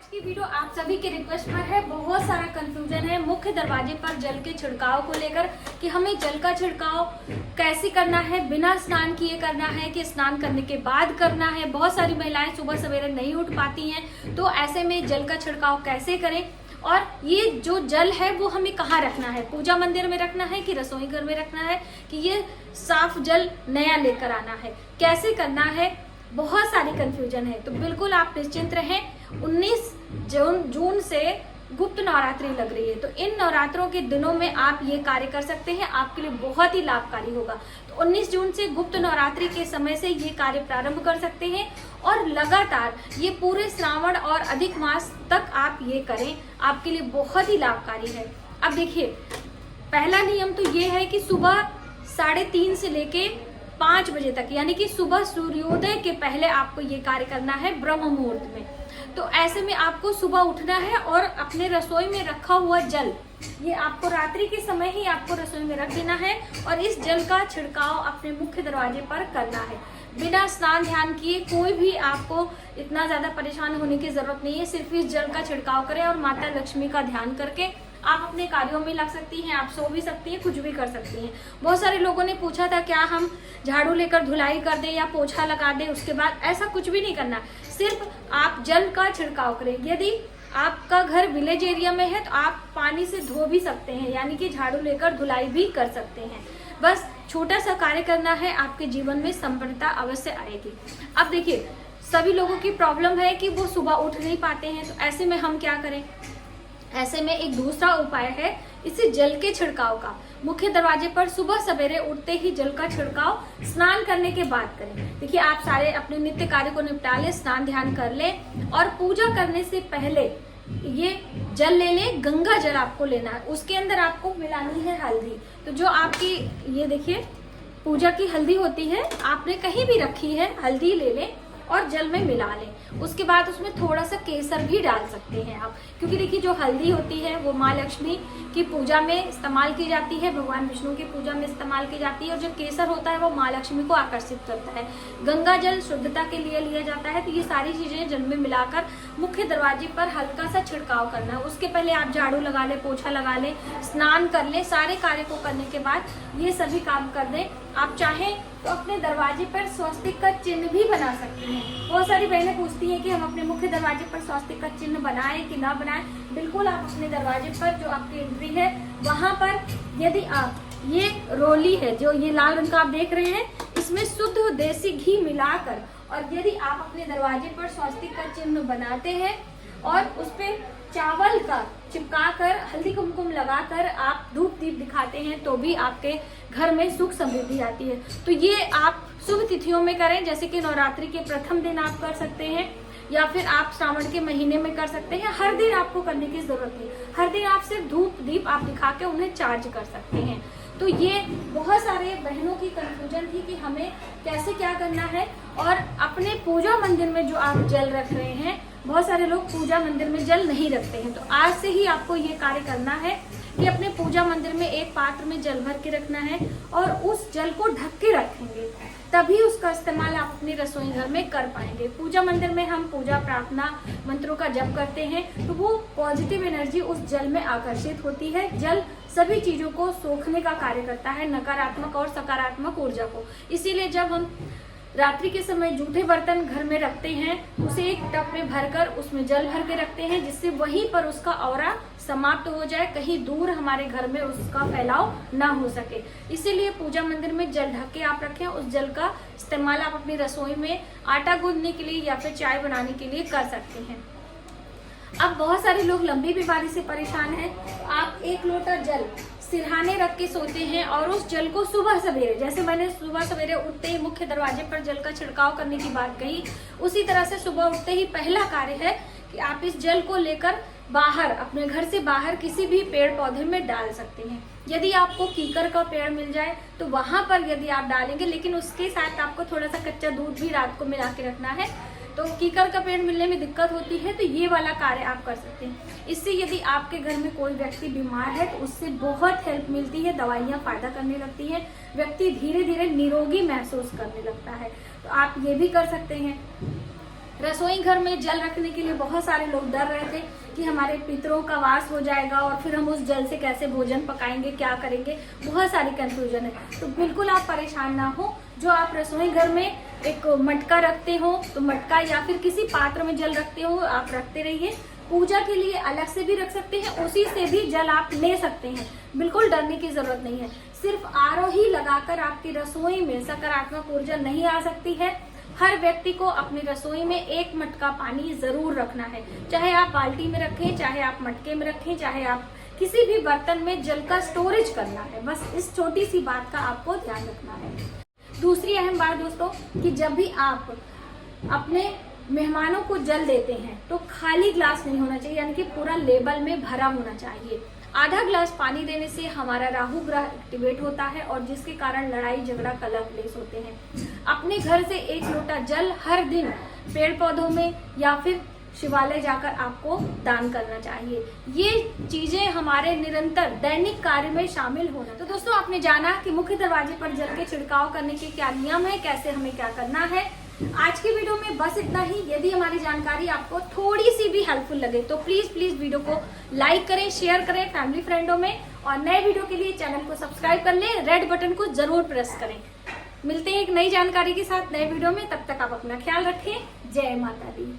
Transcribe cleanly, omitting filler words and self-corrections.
आज की वीडियो आप सभी के रिक्वेस्ट पर है। बहुत सारा कंफ्यूजन है मुख्य दरवाजे पर जल के छिड़काव को लेकर कि हमें जल का छिड़काव कैसे करना है, बिना स्नान किए करना है कि स्नान करने के बाद करना है। बहुत सारी महिलाएं सुबह सवेरे नहीं उठ पाती हैं, तो ऐसे में जल का छिड़काव कैसे करें और ये जो जल है वो हमें कहाँ रखना है, पूजा मंदिर में रखना है कि रसोई घर में रखना है कि ये साफ जल नया लेकर आना है, कैसे करना है। बहुत सारी कंफ्यूजन है, तो बिल्कुल आप निश्चिंत रहें। 19 जून से गुप्त नवरात्रि लग रही है, तो इन नवरात्रों के दिनों में आप ये कार्य कर सकते हैं, आपके लिए बहुत ही लाभकारी होगा। तो 19 जून से गुप्त नवरात्रि के समय से ये कार्य प्रारंभ कर सकते हैं और लगातार ये पूरे श्रावण और अधिक मास तक आप ये करें, आपके लिए बहुत ही लाभकारी है। अब देखिए, पहला नियम तो ये है कि सुबह 3:30 से लेके 5 बजे तक, यानी कि सुबह सूर्योदय के पहले आपको ये कार्य करना है ब्रह्म मुहूर्त में। तो ऐसे में आपको सुबह उठना है और अपने रसोई में रखा हुआ जल, ये आपको रात्रि के समय ही आपको रसोई में रख देना है और इस जल का छिड़काव अपने मुख्य दरवाजे पर करना है। बिना स्नान ध्यान किए कोई भी आपको इतना ज्यादा परेशान होने की जरूरत नहीं है। सिर्फ इस जल का छिड़काव करें और माता लक्ष्मी का ध्यान करके आप अपने कार्यों में लग सकती हैं, आप सो भी सकती हैं, कुछ भी कर सकती हैं। बहुत सारे लोगों ने पूछा था क्या हम झाड़ू लेकर धुलाई कर दें या पोछा लगा दें उसके बाद, ऐसा कुछ भी नहीं करना। सिर्फ आप जल का छिड़काव करें। यदि आपका घर विलेज एरिया में है तो आप पानी से धो भी सकते हैं, यानी कि झाड़ू लेकर धुलाई भी कर सकते हैं। बस छोटा सा कार्य करना है, आपके जीवन में संपन्नता अवश्य आएगी। अब देखिए, सभी लोगों की प्रॉब्लम है कि वो सुबह उठ नहीं पाते हैं, तो ऐसे में हम क्या करें। ऐसे में एक दूसरा उपाय है इसे जल के छिड़काव का। मुख्य दरवाजे पर सुबह सवेरे उठते ही जल का छिड़काव स्नान करने के बाद करें। देखिए, आप सारे अपने नित्य कार्य को निपटा लें, स्नान ध्यान कर लें और पूजा करने से पहले ये जल ले लें। गंगा जल आपको लेना है, उसके अंदर आपको मिलानी है हल्दी। तो जो आपकी ये देखिए पूजा की हल्दी होती है, आपने कहीं भी रखी है, हल्दी ले लें और जल में मिला लें। उसके बाद उसमें थोड़ा सा केसर भी डाल सकते हैं आप, क्योंकि देखिए जो हल्दी होती है वो माँ लक्ष्मी की पूजा में इस्तेमाल की जाती है, भगवान विष्णु की पूजा में इस्तेमाल की जाती है, और जो केसर होता है वो माँ लक्ष्मी को आकर्षित करता है। गंगा जल शुद्धता के लिए लिया जाता है। तो ये सारी चीजें जल में मिलाकर मुख्य दरवाजे पर हल्का सा छिड़काव करना है। उसके पहले आप झाड़ू लगा ले, पोछा लगा ले, स्नान कर ले। सारे कार्य को करने के बाद ये सभी काम कर दें। आप चाहें तो अपने दरवाजे पर स्वस्तिक का चिन्ह भी बना सकते हैं। बहुत सारी बहनें पूछती हैं कि हम अपने मुख्य दरवाजे पर स्वस्तिक का चिन्ह बनाएं कि ना बनाएं। बिल्कुल, आप अपने दरवाजे पर जो आपकी एंट्री है वहां पर यदि आप ये रोली है, जो ये लाल रंग का आप देख रहे हैं, इसमें शुद्ध देसी घी मिलाकर और यदि आप अपने दरवाजे पर स्वस्तिक का चिन्ह बनाते हैं और उस पे चावल का चिपका कर हल्दी कुमकुम लगाकर आप धूप दीप दिखाते हैं, तो भी आपके घर में सुख समृद्धि आती है। तो ये आप शुभ तिथियों में करें, जैसे कि नवरात्रि के प्रथम दिन आप कर सकते हैं या फिर आप श्रावण के महीने में कर सकते हैं। हर दिन आपको करने की जरूरत नहीं, हर दिन आप सिर्फ धूप दीप आप दिखा के उन्हें चार्ज कर सकते हैं। तो ये बहुत सारे बहनों की कंफ्यूजन थी कि हमें कैसे क्या करना है। और अपने पूजा मंदिर में जो आप जल रख रहे हैं, बहुत सारे लोग पूजा मंदिर में जल नहीं रखते हैं, तो आज से ही आपको ये कार्य करना है कि अपने पूजा मंदिर में एक पात्र में जल भर के रखना है और उस जल को ढक के रखेंगे, तभी उसका इस्तेमाल आप अपनी रसोई घर में कर पाएंगे। पूजा मंदिर में हम पूजा प्रार्थना मंत्रों का जप करते हैं, तो वो पॉजिटिव एनर्जी उस जल में आकर्षित होती है। जल सभी चीजों को सोखने का कार्य करता है, नकारात्मक और सकारात्मक ऊर्जा को। इसीलिए जब हम रात्रि के समय जूठे बर्तन घर में रखते हैं, उसे एक टब में भरकर उसमें जल भर के रखते हैं, जिससे वहीं पर उसका ऑरा समाप्त हो जाए, कहीं दूर हमारे घर में उसका फैलाव ना हो सके। इसीलिए पूजा मंदिर में जल ढक के आप रखें। उस जल का इस्तेमाल आप अपनी रसोई में आटा गूंदने के लिए या फिर चाय बनाने के लिए कर सकते हैं। अब बहुत सारे लोग लंबी बीमारी से परेशान हैं, तो आप 1 लोटा जल सिरहाने रख के सोते हैं और उस जल को सुबह सवेरे, जैसे मैंने सुबह सवेरे उठते ही मुख्य दरवाजे पर जल का छिड़काव करने की बात कही, उसी तरह से सुबह उठते ही पहला कार्य है कि आप इस जल को लेकर बाहर, अपने घर से बाहर किसी भी पेड़ पौधे में डाल सकते हैं। यदि आपको कीकर का पेड़ मिल जाए तो वहां पर यदि आप डालेंगे, लेकिन उसके साथ आपको थोड़ा सा कच्चा दूध भी रात को मिला के रखना है। तो कीकर का पेड़ मिलने में दिक्कत होती है, तो ये वाला कार्य आप कर सकते हैं। इससे यदि आपके घर में कोई व्यक्ति बीमार है तो उससे बहुत हेल्प मिलती है, दवाइयाँ फायदा करने लगती है, व्यक्ति धीरे धीरे निरोगी महसूस करने लगता है। तो आप ये भी कर सकते हैं। रसोई घर में जल रखने के लिए बहुत सारे लोग डर रहे थे कि हमारे पितरों का वास हो जाएगा और फिर हम उस जल से कैसे भोजन पकाएंगे, क्या करेंगे, बहुत सारी कंफ्यूजन है। तो बिल्कुल आप परेशान ना हो। जो आप रसोई घर में एक मटका रखते हो तो मटका या फिर किसी पात्र में जल रखते हो आप रखते रहिए। पूजा के लिए अलग से भी रख सकते हैं, उसी से भी जल आप ले सकते हैं। बिल्कुल डरने की जरूरत नहीं है। सिर्फ आरओ ही लगाकर आपकी रसोई में सकारात्मक ऊर्जा नहीं आ सकती है। हर व्यक्ति को अपनी रसोई में एक मटका पानी जरूर रखना है, चाहे आप बाल्टी में रखें, चाहे आप मटके में रखें, चाहे आप किसी भी बर्तन में जल का स्टोरेज करना है। बस इस छोटी सी बात का आपको ध्यान रखना है। दूसरी अहम बात दोस्तों कि जब भी आप अपने मेहमानों को जल देते हैं तो खाली ग्लास नहीं होना चाहिए, यानी कि पूरा लेवल में भरा होना चाहिए। आधा ग्लास पानी देने से हमारा राहु ग्रह एक्टिवेट होता है और जिसके कारण लड़ाई झगड़ा कलह क्लेश होते हैं। अपने घर से 1 लोटा जल हर दिन पेड़ पौधों में या फिर शिवालय जाकर आपको दान करना चाहिए। ये चीजें हमारे निरंतर दैनिक कार्य में शामिल होना। तो दोस्तों आपने जाना कि मुख्य दरवाजे पर जल के छिड़काव करने के क्या नियम है, कैसे हमें क्या करना है। आज की वीडियो में बस इतना ही। यदि हमारी जानकारी आपको थोड़ी सी भी हेल्पफुल लगे तो प्लीज वीडियो को लाइक करें, शेयर करें फैमिली फ्रेंडों में, और नए वीडियो के लिए चैनल को सब्सक्राइब कर लें, रेड बटन को जरूर प्रेस करें। मिलते हैं एक नई जानकारी के साथ नए वीडियो में, तब तक आप अपना ख्याल रखें। जय माता दी।